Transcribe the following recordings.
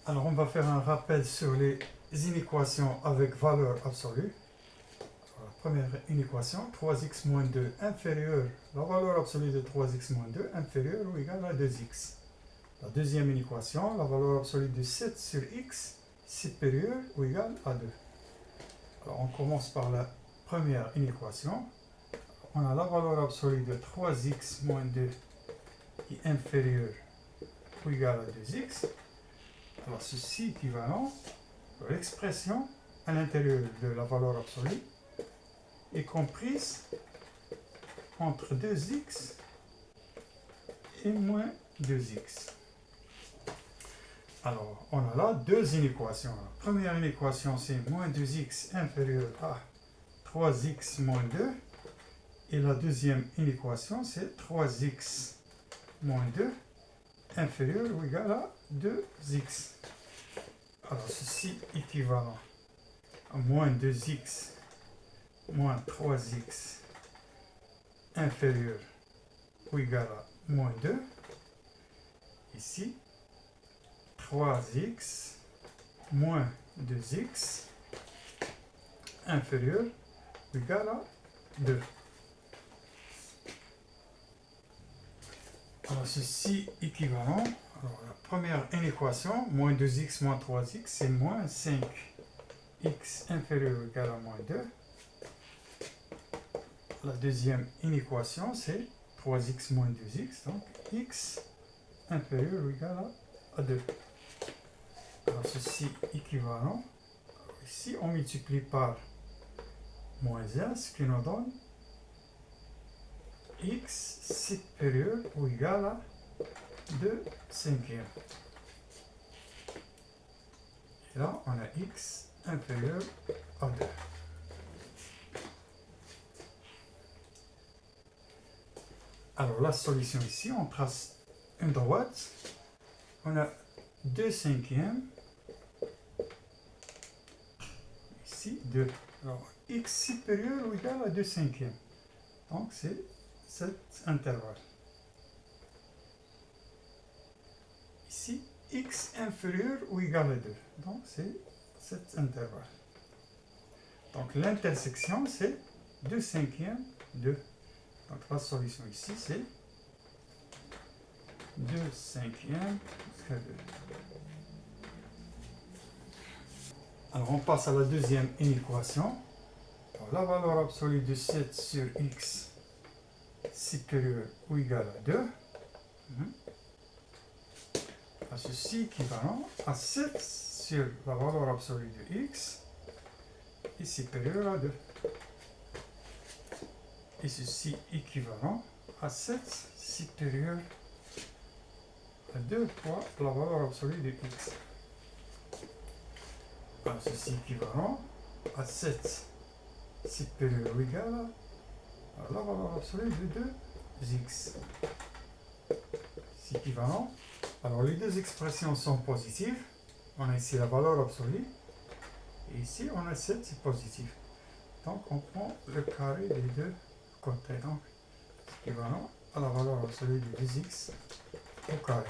Alors, on va faire un rappel sur les inéquations avec valeur absolue. Alors, la première inéquation, 3x moins 2 inférieur, la valeur absolue de 3x moins 2 inférieure ou égale à 2x. La deuxième inéquation, la valeur absolue de 7 sur x supérieure ou égale à 2. Alors, on commence par la première inéquation. On a la valeur absolue de 3x moins 2 qui est inférieure ou égale à 2x. Alors, ceci est équivalent à l'expression à l'intérieur de la valeur absolue est comprise entre 2x et moins 2x. Alors, on a là deux inéquations. La première inéquation, c'est moins 2x inférieur à 3x moins 2. Et la deuxième inéquation, c'est 3x moins 2 inférieur ou égal à 2x. Alors, ceci est équivalent à moins 2x moins 3x inférieur ou égal à moins 2. Ici, 3x moins 2x inférieur ou égal à 2. Alors, ceci est équivalent. Alors, la première inéquation, moins 2x moins 3x, c'est moins 5x inférieur ou égal à moins 2. La deuxième inéquation, c'est 3x moins 2x, donc x inférieur ou égal à 2. Alors, ceci est équivalent. Alors, ici, on multiplie par moins 1, ce qui nous donne x supérieur ou égal à 2 cinquièmes. Et là, on a x inférieur à 2. Alors, la solution ici, on trace une droite. On a 2 cinquièmes. Ici, 2. Alors, x supérieur ou égal à 2 cinquièmes. Donc, c'est cet intervalle. Ici, x inférieur ou égal à 2. Donc, c'est cet intervalle. Donc, l'intersection, c'est 2 cinquièmes, 2. Donc, la solution ici, c'est 2 cinquièmes très 2. Alors, on passe à la deuxième inéquation. Alors, la valeur absolue de 7 sur x supérieur ou égal à 2. À ceci équivalent à 7 sur la valeur absolue de x est supérieur à 2. Et ceci équivalent à 7 supérieur à 2 fois la valeur absolue de x. Alors, ceci équivalent à 7 supérieur ou égal à la valeur absolue de 2x. C'est équivalent. Alors, les deux expressions sont positives. On a ici la valeur absolue. Et ici, on a 7, c'est positif. Donc, on prend le carré des deux côtés. Donc, c'est équivalent à la valeur absolue de 2x au carré.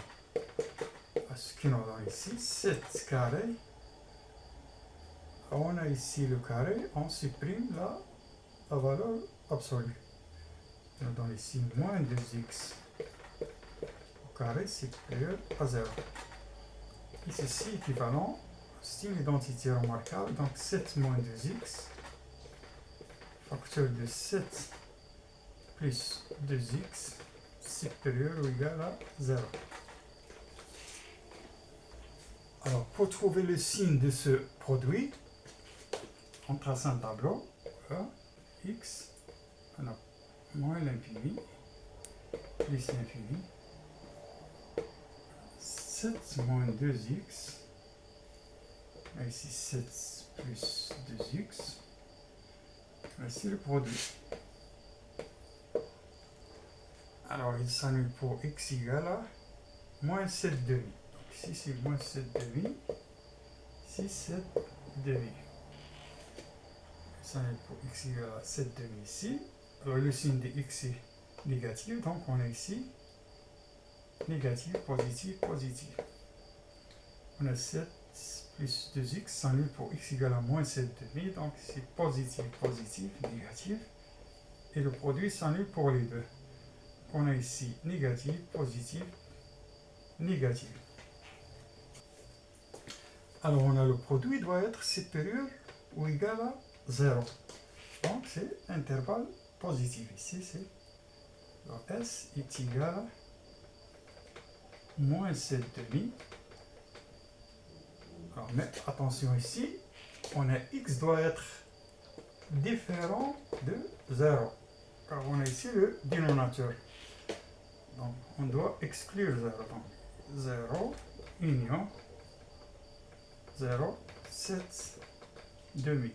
À ce qui nous donne ici 7 carré. On a ici le carré, on supprime la valeur absolue. On donne ici moins 2x au carré supérieur à 0. Et ceci est équivalent, c'est une identité remarquable, donc 7 moins 2x, facteur de 7 plus 2x supérieur ou égal à 0. Alors, pour trouver le signe de ce produit, on trace un tableau. Voilà, x, on a moins l'infini, plus l'infini. 7 moins 2x. Ici 7 plus 2x. Voici le produit. Alors, il s'annule pour x égale à moins 7 demi. Donc, ici, c'est moins 7 demi. Ici, 7 demi. Il s'annule pour x égale à 7 demi ici. Alors, le signe de x est négatif. Donc, on a ici négatif, positif, positif. On a 7 plus 2x s'annule pour x égale à moins 7 demi. Donc c'est positif, positif, négatif. Et le produit s'annule pour les deux. On a ici négatif, positif, négatif. Alors on a le produit doit être supérieur ou égal à 0. Donc c'est intervalle positif. Ici c'est S est égal à moins 7 demi. Alors mais attention ici, on a x doit être différent de 0. Car on a ici le dénominateur. Donc on doit exclure 0. Donc 0 union 0, 7 demi.